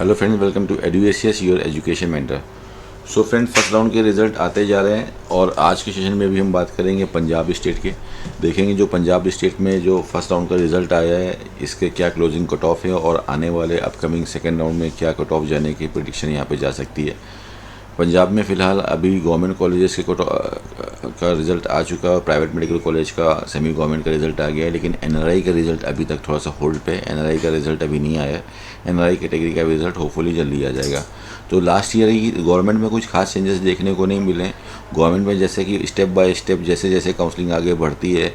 Hello friends, welcome to Eduacious your education mentor. So friends, first round के result आते जा रहे हैं और आज के सेशन में भी हम बात करेंगे पंजाब स्टेट के। देखेंगे जो पंजाब स्टेट में जो फर्स्ट राउंड का रिज़ल्ट आया है इसके क्या क्लोजिंग कट ऑफ है और आने वाले अपकमिंग सेकेंड राउंड में क्या कट ऑफ जाने की प्रेडिक्शन यहाँ पे जा सकती है। पंजाब में फ़िलहाल अभी गवर्नमेंट कॉलेजेस के का रिज़ल्ट आ चुका है और प्राइवेट मेडिकल कॉलेज का सेमी गवर्नमेंट का रिज़ल्ट आ गया है, लेकिन एनआरआई का रिज़ल्ट अभी तक थोड़ा सा होल्ड पे है। एनआरआई का रिज़ल्ट अभी नहीं आया है। एनआरआई कैटेगरी का रिज़ल्ट होपफुली जल्दी आ जाएगा। तो लास्ट ईयर ही गवर्नमेंट में कुछ खास चेंजेस देखने को नहीं मिले। गवर्नमेंट में जैसे कि स्टेप बाय स्टेप जैसे जैसे काउंसलिंग आगे बढ़ती है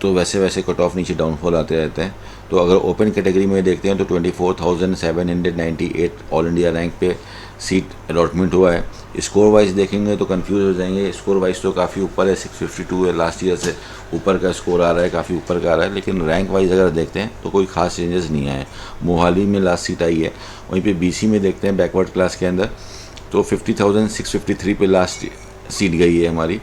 तो वैसे वैसे कट ऑफ नीचे डाउनफॉल आते रहते हैं। तो अगर ओपन कैटेगरी में देखते हैं तो 24,798 ऑल इंडिया रैंक पे सीट अलॉटमेंट हुआ है। स्कोर वाइज देखेंगे तो कंफ्यूज हो जाएंगे। स्कोर वाइज तो काफ़ी ऊपर है, 652 है, लास्ट ईयर से ऊपर का स्कोर आ रहा है, काफ़ी ऊपर का आ रहा है। लेकिन रैंक वाइज अगर देखते हैं तो कोई खास चेंजेस नहीं आए। मोहाली में लास्ट सीट आई है। वहीं पे बीसी में देखते हैं बैकवर्ड क्लास के अंदर तो 50,653 पे लास्ट सीट गई है हमारी,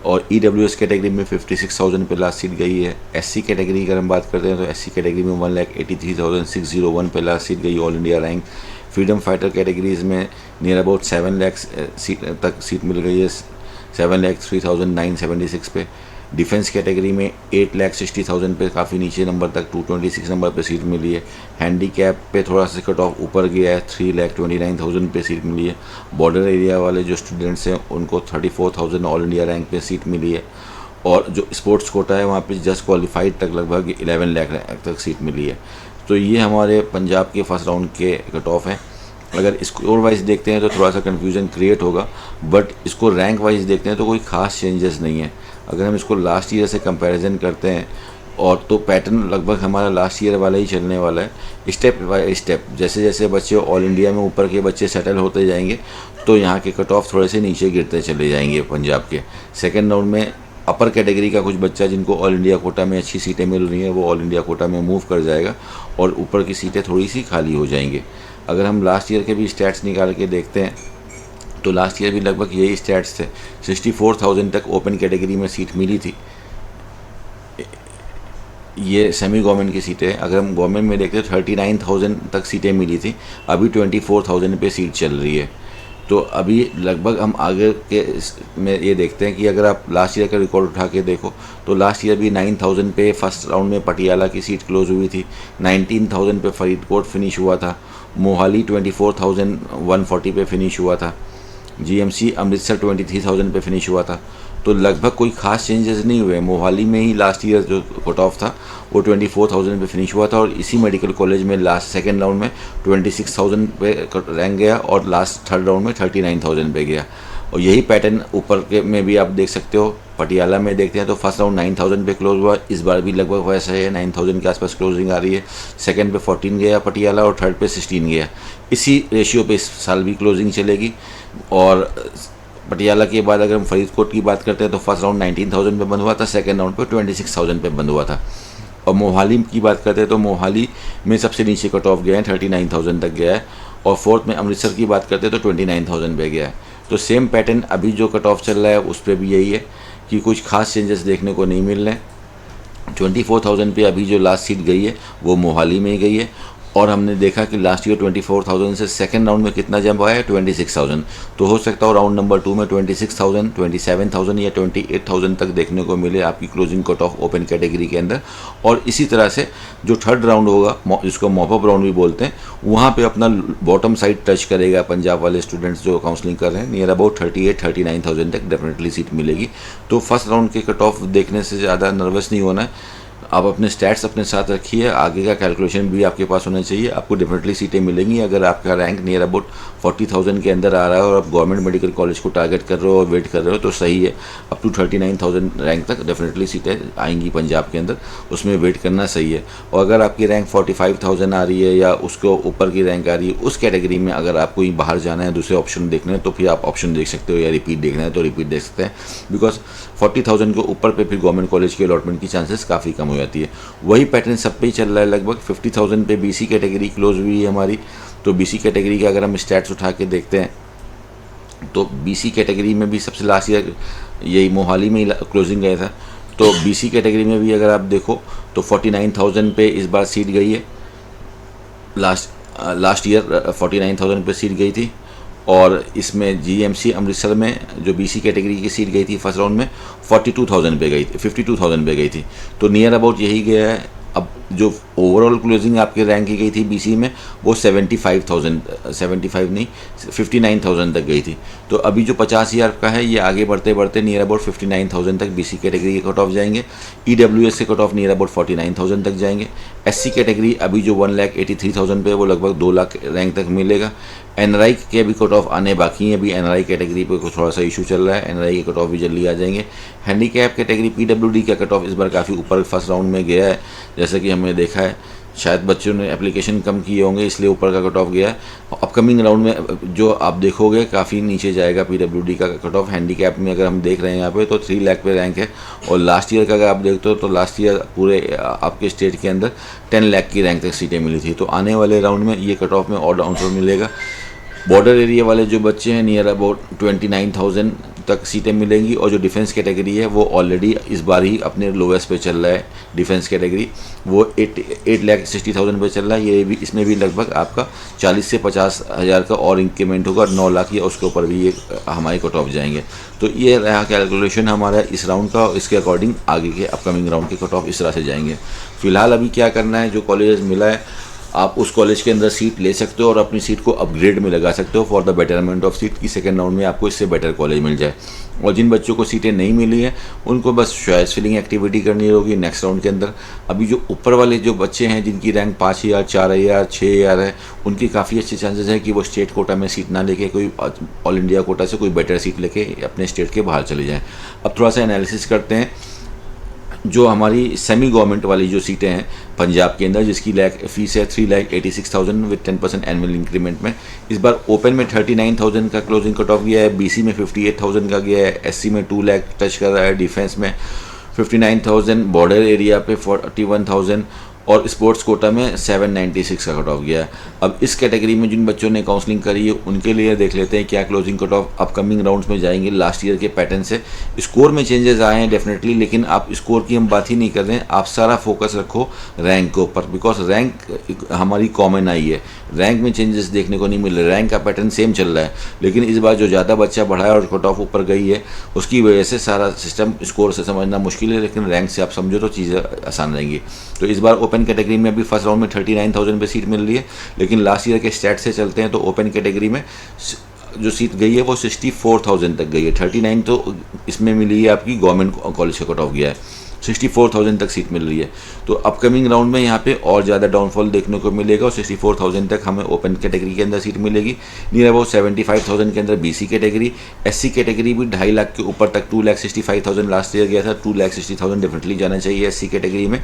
और ईडब्ल्यूएस कैटेगरी में 56,000 पे लास्ट सीट गई है। एससी कैटेगरी की अगर हम बात करते हैं तो एससी कैटेगरी में 1,83,601 पे लास्ट सीट गई all India rank. Freedom fighter categories में नियर अबाउट 7 लाख सीट तक सीट मिल गई है, 7,03,976 पे। डिफेंस कैटेगरी में 8,60,000 पे काफ़ी नीचे नंबर तक 226 नंबर पे सीट मिली है। हैंडीकैप पे थोड़ा सा कट ऑफ ऊपर गया है, 3,29,000 पे सीट मिली है। बॉर्डर एरिया वाले जो स्टूडेंट्स हैं उनको 34,000 ऑल इंडिया रैंक पे सीट मिली है, और जो स्पोर्ट्स कोटा है वहाँ पे जस्ट क्वालिफाइड तक लगभग 11 लाख तक सीट मिली है। तो ये हमारे पंजाब के फर्स्ट राउंड के कट ऑफ हैं। अगर स्कोर वाइज देखते हैं तो थोड़ा सा कन्फ्यूजन क्रिएट होगा, बट इसको रैंक वाइज देखते हैं तो कोई खास चेंजेस नहीं है। अगर हम इसको लास्ट ईयर से कंपैरिजन करते हैं और तो पैटर्न लगभग हमारा लास्ट ईयर वाला ही चलने वाला है। स्टेप बाय स्टेप जैसे जैसे बच्चे ऑल इंडिया में ऊपर के बच्चे सेटल होते जाएंगे तो यहाँ के कट ऑफ थोड़े से नीचे गिरते चले जाएंगे पंजाब के। सेकेंड राउंड में अपर कैटेगरी का कुछ बच्चा जिनको ऑल इंडिया कोटा में अच्छी सीटें मिल रही हैं वो ऑल इंडिया कोटा में मूव कर जाएगा और ऊपर की सीटें थोड़ी सी खाली हो जाएंगी। अगर हम लास्ट ईयर के भी स्टैट्स निकाल के देखते हैं तो लास्ट ईयर भी लगभग यही स्टैट्स थे। 64,000 तक ओपन कैटेगरी में सीट मिली थी। ये सेमी गवर्नमेंट की सीटें। अगर हम गवर्नमेंट में देखते हैं 39,000 तक सीटें मिली थी, अभी 24,000 पे सीट चल रही है। तो अभी लगभग हम आगे के में ये देखते हैं कि अगर आप लास्ट ईयर का रिकॉर्ड उठा के देखो तो लास्ट ईयर भी 9,000 पे फर्स्ट राउंड में पटियाला की सीट क्लोज हुई थी, 19,000 पे फरीदकोट फिनिश हुआ था, मोहाली 24,140 पे फिनिश हुआ था, जीएमसी अमृतसर 23,000 पे फिनिश हुआ था। तो लगभग कोई खास चेंजेस नहीं हुए। मोहाली में ही लास्ट ईयर जो कट ऑफ था वो 24,000 पे फिनिश हुआ था, और इसी मेडिकल कॉलेज में लास्ट सेकेंड राउंड में 26,000 पे रैंक गया और लास्ट थर्ड राउंड में 39,000 पे गया। और यही पैटर्न ऊपर के में भी आप देख सकते हो। पटियाला में देखते हैं तो फर्स्ट राउंड 9,000 पे क्लोज हुआ, इस बार भी लगभग वैसा है, 9,000 के आसपास क्लोजिंग आ रही है। सेकंड पे 14 गया पटियाला और थर्ड पे 16 गया। इसी रेशियो पे इस साल भी क्लोजिंग चलेगी। और पटियाला के बाद अगर हम फरीदकोट की बात करते हैं तो फर्स्ट राउंड 19,000 पे बंद हुआ था, सेकंड राउंड पे 26,000 पे बंद हुआ था। और मोहाली की बात करते हैं तो मोहाली में सबसे नीचे कट ऑफ गया है, 39,000 तक गया है। और फोर्थ में अमृतसर की बात करते हैं तो 29,000 पे गया है। तो सेम पैटर्न अभी जो कट ऑफ चल रहा है उस पर भी यही है कि कुछ खास चेंजेस देखने को नहीं मिल रहे हैं। 24,000 पे अभी जो लास्ट सीट गई है वो मोहाली में ही गई है, और हमने देखा कि लास्ट ईयर 24,000 से सेकंड राउंड में कितना जंप आया है, 26,000। तो हो सकता है राउंड नंबर 2 में 26,000, 27,000 या 28,000 तक देखने को मिले आपकी closing cut off open category के अंदर। और इसी तरह से जो थर्ड राउंड होगा जिसको मॉपअप राउंड भी बोलते हैं, वहाँ पे अपना बॉटम साइड टच करेगा पंजाब वाले स्टूडेंट्स जो काउंसलिंग कर रहे हैं। नियर अबाउट 38-39,000 तक डेफिनेटली सीट मिलेगी। तो फर्स्ट राउंड के कट ऑफ देखने से ज़्यादा नर्वस नहीं होना है। आप अपने स्टैट्स अपने साथ रखिए, आगे का कैलकुलेशन भी आपके पास होना चाहिए। आपको डेफिनेटली सीटें मिलेंगी अगर आपका रैंक नियर अबाउट 40,000 के अंदर आ रहा है और आप गवर्नमेंट मेडिकल कॉलेज को टारगेट कर रहे हो और वेट कर रहे हो तो सही है। अप टू 39,000 रैंक तक डेफिनेटली सीटें आएंगी पंजाब के अंदर, उसमें वेट करना सही है। और अगर आपकी रैंक 45,000 आ रही है या उसको ऊपर की रैंक आ रही है, उस कैटेगरी में अगर आपको ही बाहर जाना है, दूसरे ऑप्शन देखने हैं तो फिर आप ऑप्शन देख सकते हो, या रिपीट देखना है तो रिपीट देख सकते हैं। बिकॉज 40,000 के ऊपर पे फिर गवर्नमेंट कॉलेज के अलॉटमेंट की चांसेस काफ़ी कम हो जाती है। वही पैटर्न सब पे ही चल रहा है। लगभग 50,000 पे बीसी कैटेगरी क्लोज हुई है हमारी। तो बीसी कैटेगरी के अगर हम स्टैट्स उठा के देखते हैं तो बीसी कैटेगरी में भी सबसे लास्ट ईयर यही मोहाली में ही क्लोजिंग गया था। तो बीसी कैटेगरी में भी अगर आप देखो तो 49,000 पे इस बार सीट गई है लास्ट लास्ट ईयर 49,000 पे सीट गई थी, और इसमें जीएमसी अमृतसर में जो बीसी कैटेगरी की सीट गई थी फर्स्ट राउंड में 42,000 पे गई थी, 52,000 पे गई थी। तो नियर अबाउट यही गया है। अब जो ओवरऑल क्लोजिंग आपके रैंक की गई थी बीसी में वो 75,000, 75 नहीं 59,000 तक गई थी। तो अभी जो 50,000 का है ये आगे बढ़ते बढ़ते नियर अबाउट 59,000 तक बीसी कैटेगरी के कट ऑफ जाएंगे। ईडब्ल्यूएस के कट ऑफ नियर अबाउट 49,000 तक जाएंगे। एससी कैटेगरी अभी जो 1,83,000 पे वो लगभग 2 लाख रैंक तक मिलेगा। एनआरआई के अभी कट ऑफ आने बाकी हैं, अभी एनआरआई कैटेगरी पे कुछ थोड़ा सा इशू चल रहा है, एनआरआई के कट ऑफ भी जल्दी आ जाएंगे। हैंडीकैप कैटेगरी पीडब्ल्यूडी का कट ऑफ इस बार काफ़ी ऊपर फर्स्ट राउंड में गया है, जैसे कि हमने देखा है। शायद बच्चों ने एप्लीकेशन कम किए होंगे इसलिए ऊपर का कट ऑफ गया है। अपकमिंग राउंड में जो आप देखोगे काफ़ी नीचे जाएगा पीडब्ल्यूडी का कट ऑफ। हैंडीकैप में अगर हम देख रहे हैं यहाँ पे तो 3 लाख पे रैंक है, और लास्ट ईयर का अगर आप देखते हो तो लास्ट ईयर पूरे आपके स्टेट के अंदर 10 लाख की रैंक तक सीटें मिली थी। तो आने वाले राउंड में ये कट ऑफ में और डाउनफॉल मिलेगा। बॉर्डर एरिया वाले जो बच्चे हैं नियर अबाउट 29,000 तक सीटें मिलेंगी, और जो डिफेंस कैटेगरी है वो ऑलरेडी इस बार ही अपने लोवेस्ट पे चल रहा है। डिफेंस कैटेगरी वो 8,60,000 पे चल रहा है। ये भी इसमें भी लगभग आपका 40 से 50,000 का और इंक्रीमेंट होगा, 9 लाख या उसके ऊपर भी ये हमारे कट ऑफ जाएंगे। तो ये रहा कैलकुलेशन हमारा इस राउंड का, इसके अकॉर्डिंग आगे के अपकमिंग राउंड के कट ऑफ इस तरह से जाएंगे। फिलहाल अभी क्या करना है, जो कॉलेज मिला है आप उस कॉलेज के अंदर सीट ले सकते हो और अपनी सीट को अपग्रेड में लगा सकते हो for the betterment of seat, की सेकंड राउंड में आपको इससे बेटर कॉलेज मिल जाए। और जिन बच्चों को सीटें नहीं मिली हैं उनको बस चॉइस फिलिंग एक्टिविटी करनी होगी नेक्स्ट राउंड के अंदर। अभी जो ऊपर वाले जो बच्चे हैं जिनकी रैंक 5,000, 4,000, 6,000 है, उनकी काफ़ी अच्छे चांसेस है कि वो स्टेट कोटा में सीट ना लेके कोई ऑल इंडिया कोटा से कोई बेटर सीट लेके अपने स्टेट के बाहर चले जाएँ। अब थोड़ा सा एनालिसिस करते हैं। जो हमारी सेमी गवर्नमेंट वाली जो सीटें हैं पंजाब के अंदर, जिसकी फीस है 3,86,000 विद 10% एनुअल इंक्रीमेंट में, इस बार ओपन में 39,000 का क्लोजिंग कट ऑफ गया है, बीसी में 58,000 का गया है, एससी में 2 लाख टच कर रहा है, डिफेंस में 59,000, बॉर्डर एरिया पे 41,000 और स्पोर्ट्स कोटा में 796 का कट ऑफ गया है। अब इस कैटेगरी में जिन बच्चों ने काउंसलिंग करी है उनके लिए देख लेते हैं क्या closing cut off upcoming rounds में जाएंगे। लास्ट ईयर के पैटर्न से स्कोर में चेंजेस आए हैं डेफिनेटली, लेकिन आप स्कोर की हम बात ही नहीं कर रहे हैं, आप सारा फोकस रखो रैंक के ऊपर, बिकॉज रैंक हमारी कॉमन आई है, रैंक में चेंजेस देखने को नहीं मिल रहे, रैंक का पैटर्न सेम चल रहा है। लेकिन इस बार जो ज़्यादा बच्चा बढ़ा है और कट ऑफ ऊपर गई है उसकी वजह से सारा सिस्टम स्कोर से समझना मुश्किल है, लेकिन रैंक से आप समझो तो चीज़ें आसान रहेंगी। तो इस बार ओपन कैटेगरी में अभी फर्स्ट राउंड में 39,000 पे सीट मिल रही है, लेकिन लास्ट ईयर के स्टैट से चलते हैं तो ओपन कैटेगरी में जो सीट गई है वो 64,000 तक गई है। 39 तो इसमें मिली है आपकी गवर्नमेंट कॉलेज का कट ऑफ गया है, 64,000 तक सीट मिल रही है। तो अपकमिंग राउंड में यहाँ पे और ज़्यादा डाउनफॉल देखने को मिलेगा और 64,000 तक हमें ओपन कैटेगरी के अंदर सीट मिलेगी। नियर अबाउट 75,000 के अंदर बीसी कैटेगरी, एससी कैटेगरी भी 2.5 लाख के ऊपर तक 2,65,000 लास्ट ईयर गया था, 2,60,000 डेफिनेटली जाना चाहिए एससी कैटेगरी में।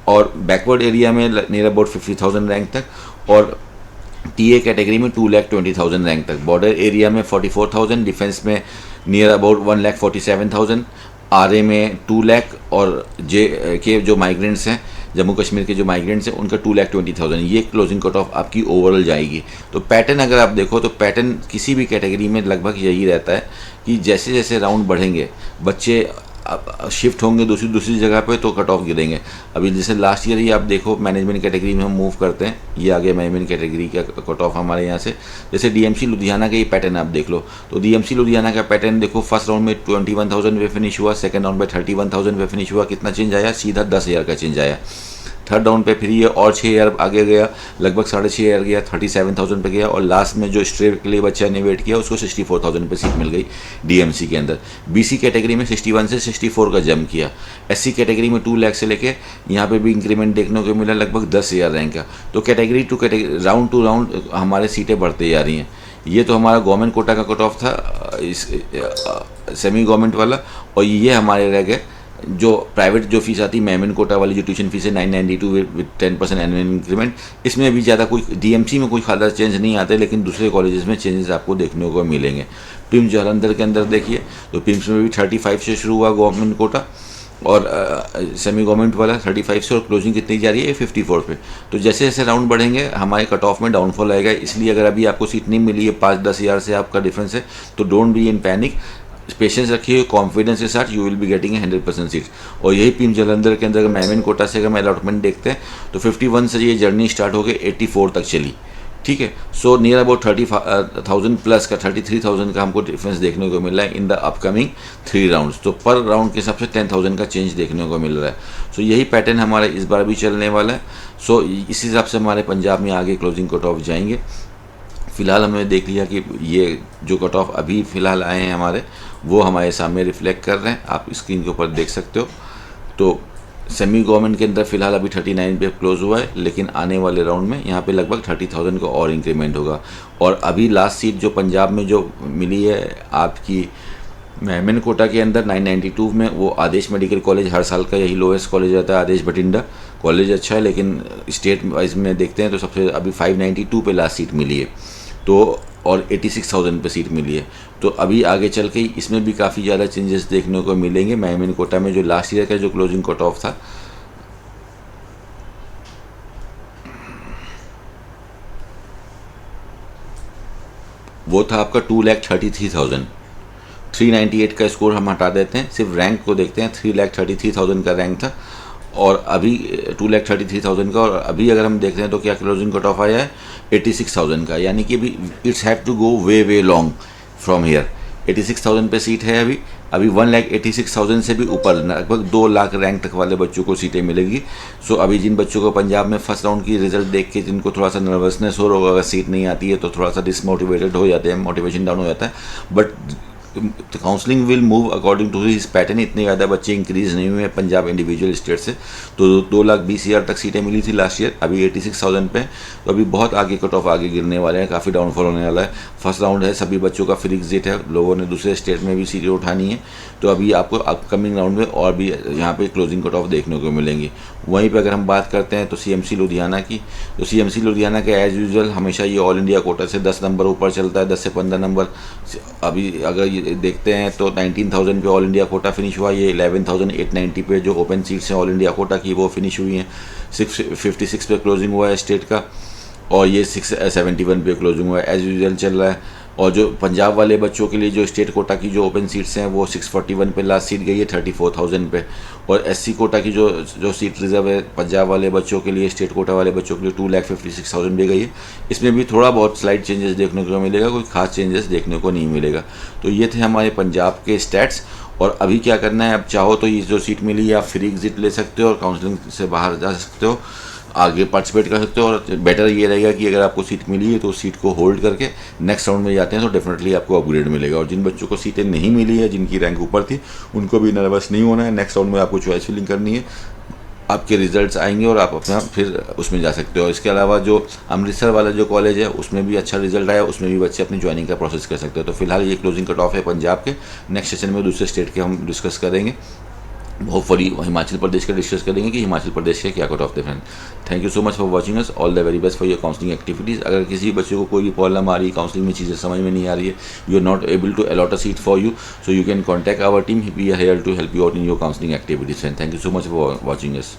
और बैकवर्ड एरिया में नियर अबाउट 50,000 रैंक तक, और टीए कैटेगरी में 2,20,000 रैंक तक, बॉर्डर एरिया में 44,000, डिफेंस में नियर अबाउट 1,47,000, आरए में 2 लाख, और जे के जो माइग्रेंट्स हैं जम्मू कश्मीर के जो माइग्रेंट्स हैं उनका 2,20,000, ये क्लोजिंग कट ऑफ आपकी ओवरऑल जाएगी। तो पैटर्न अगर आप देखो तो पैटर्न किसी भी कैटेगरी में लगभग यही रहता है कि जैसे जैसे राउंड बढ़ेंगे बच्चे शिफ्ट होंगे दूसरी जगह पे तो कट ऑफ गिरेंगे। अभी जैसे लास्ट ईयर ही आप देखो मैनेजमेंट कैटेगरी में हम मूव करते हैं, ये आ गया मैनेजमेंट कैटेगरी का कट ऑफ हमारे यहाँ से। जैसे डीएमसी लुधियाना का ये पैटर्न आप देख लो, तो डीएमसी लुधियाना का पैटर्न देखो, फर्स्ट राउंड में 21,000 पे फिनिश हुआ, सेकंड राउंड में 31,000 पे फिनिश हुआ, कितना चेंज आया, सीधा 10,000 का चेंज आया। थर्ड राउंड पे फिर ये और 6,000 आगे गया, लगभग 6,500 गया, 37,000 पे गया, और लास्ट में जो स्ट्रेट के लिए बच्चा ने वेट किया उसको 64,000 पे सीट मिल गई डीएमसी के अंदर। बीसी कैटेगरी में 61 से 64 का जंप किया। एससी कैटेगरी में 2 लाख से लेके यहाँ पे भी इंक्रीमेंट देखने को मिला लगभग 10,000 रैंक का। तो category two category, round two round हमारे सीटें बढ़ते जा रही हैं। ये तो हमारा गवर्नमेंट कोटा का कट ऑफ था, इस सेमी गवर्नमेंट वाला, और ये हमारे रह गए जो प्राइवेट जो फीस आती है मैमन कोटा वाली, जो ट्यूशन फीस है 992 विद 10% एनुअल इंक्रीमेंट, इसमें भी ज़्यादा कोई डीएमसी में कोई खासा चेंज नहीं आते, लेकिन दूसरे कॉलेजेस में चेंजेस आपको देखने को मिलेंगे। पिम्स जालंधर के अंदर देखिए तो पिम्स में भी 35 से शुरू हुआ गवर्नमेंट कोटा, और सेमी गवर्नमेंट वाला 35 से, और क्लोजिंग कितनी जा रही है 54 पे। तो जैसे जैसे राउंड बढ़ेंगे हमारे कट ऑफ में डाउनफॉल आएगा, इसलिए अगर अभी आपको सीट नहीं मिली है, 5-10 हज़ार से आपका डिफरेंस है, तो don't be in panic, patience रखिए, कॉन्फिडेंस के साथ you will be getting 100% seat. और यही पिम्स जालंधर के अंदर अगर मैमन कोटा से अगर हम अलॉटमेंट देखते हैं तो 51 से ये जर्नी स्टार्ट होकर 84 तक चली, ठीक है। सो नियर अबाउट 30,000 प्लस का 33,000 का हमको डिफरेंस देखने को मिल रहा है इन द अपकमिंग 3 राउंड्स। तो पर राउंड के हिसाब से 10,000 का चेंज देखने को मिल रहा है। सो यही पैटर्न हमारा इस बार भी चलने वाला है। सो इस हिसाब से हमारे पंजाब में आगे क्लोजिंग कट ऑफ जाएंगे। फ़िलहाल हमने देख लिया कि ये जो कट ऑफ अभी फ़िलहाल आए हैं हमारे, वो हमारे सामने रिफ्लेक्ट कर रहे हैं, आप स्क्रीन के ऊपर देख सकते हो। तो सेमी गवर्नमेंट के अंदर फ़िलहाल अभी 39 पे क्लोज़ हुआ है, लेकिन आने वाले राउंड में यहाँ पे लगभग 30,000 का और इंक्रीमेंट होगा। और अभी लास्ट सीट जो पंजाब में जो मिली है आपकी मेमन कोटा के अंदर 992 में, वो आदेश मेडिकल कॉलेज, हर साल का यही लोएस्ट कॉलेज रहता है आदेश बठिंडा कॉलेज, अच्छा है, लेकिन स्टेट वाइज में देखते हैं तो सबसे अभी 592 पे लास्ट सीट मिली है। तो और 86,000 पे सीट मिली है। तो अभी आगे चल के इसमें भी काफ़ी ज़्यादा चेंजेस देखने को मिलेंगे। मेमन कोटा में जो लास्ट ईयर का जो क्लोजिंग कट ऑफ था, वो था आपका 2,33,000। 398 का स्कोर हम हटा देते हैं, सिर्फ रैंक को देखते हैं। 3,33,000 का रैंक था और अभी 2,33,000 का, और अभी अगर हम देखते हैं तो क्या क्लोजिंग कट ऑफ आया है 86,000 का। यानी कि अभी it's have to go way long from here. 86,000 पे सीट है अभी 1,86,000 से भी ऊपर लगभग 2 लाख रैंक तक वाले बच्चों को सीटें मिलेगी। सो अभी जिन बच्चों को पंजाब में फर्स्ट राउंड की रिजल्ट देख के जिनको थोड़ा सा नर्वसनेस हो रहा होगा, अगर सीट नहीं आती है तो थोड़ा सा डिसमोटिवेटेड हो जाते हैं, मोटिवेशन डाउन हो जाता है। But counselling will move according to his pattern. इतने ज़्यादा बच्चे इंक्रीज़ नहीं हुए हैं पंजाब इंडिविजुअल स्टेट से। तो 2,20,000 तक सीटें मिली थी लास्ट ईयर, अभी 86,000 पे। तो अभी बहुत आगे कट ऑफ आगे गिरने वाले हैं, काफ़ी डाउनफॉल होने वाला है। फर्स्ट राउंड है, सभी बच्चों का फ्री एग्जिट है, लोगों ने दूसरे स्टेट में भी सीटें उठानी है। तो अभी आपको अपकमिंग राउंड में और भी यहाँ पे क्लोजिंग कट ऑफ देखने को मिलेंगी। वहीं पे अगर हम बात करते हैं तो CMC लुधियाना की, तो CMC लुधियाना के एज़ यूजुअल हमेशा ये ऑल इंडिया कोटा से 10 नंबर ऊपर चलता है, 10 से 15 नंबर। अभी अगर ये देखते हैं तो 19,000 पे ऑल इंडिया कोटा फिनिश हुआ, ये 11,890 पे जो ओपन सीट्स हैं ऑल इंडिया कोटा की वो फिनिश हुई हैं। 656 पे क्लोजिंग हुआ है स्टेट का, और ये 671 पे क्लोजिंग हुआ है, एज़ यूजुअल चल रहा है। और जो पंजाब वाले बच्चों के लिए जो स्टेट कोटा की जो ओपन सीट्स हैं वो 641 पे लास्ट सीट गई है 34,000 पे। और SC कोटा की जो सीट रिजर्व है पंजाब वाले बच्चों के लिए, स्टेट कोटा वाले बच्चों के लिए 2,56,000 भी गई है। इसमें भी थोड़ा बहुत स्लाइड चेंजेस देखने को मिलेगा, कोई खास चेंजेस देखने को नहीं मिलेगा। तो ये थे हमारे पंजाब के स्टैट्स। और अभी क्या करना है, अब चाहो तो ये जो सीट मिली आप फ्री एग्जिट ले सकते हो और काउंसलिंग से बाहर जा सकते हो, आगे पार्टिसिपेट कर सकते हो। और बेटर ये रहेगा कि अगर आपको सीट मिली है तो उस सीट को होल्ड करके नेक्स्ट राउंड में जाते हैं तो डेफिनेटली आपको अपग्रेड मिलेगा। और जिन बच्चों को सीटें नहीं मिली है, जिनकी रैंक ऊपर थी, उनको भी नर्वस नहीं होना है। नेक्स्ट राउंड में आपको चॉइस फिलिंग करनी है, आपके रिजल्ट्स आएंगे और आप अपना फिर उसमें जा सकते हो। इसके अलावा जो अमृतसर वाला जो कॉलेज है उसमें भी अच्छा रिजल्ट आया, उसमें भी बच्चे अपनी ज्वाइनिंग का प्रोसेस कर सकते हो। तो फिलहाल ये क्लोजिंग कट ऑफ है पंजाब के। नेक्स्ट सेशन में दूसरे स्टेट के हम डिस्कस करेंगे, होपफुली हिमाचल प्रदेश का डिस्कस करेंगे कि हिमाचल प्रदेश के क्या cut off different. Thank you so much for watching us, all the very best for your counselling activities. अगर किसी बच्चे को कोई भी प्रॉब्लम आ रही है, काउंसलिंग में चीज़ें समझ में नहीं आ रही है, you are not able to allot a seat for you, so you can contact our team, we are here to help you out in your counselling activities. And thank you so much for watching us.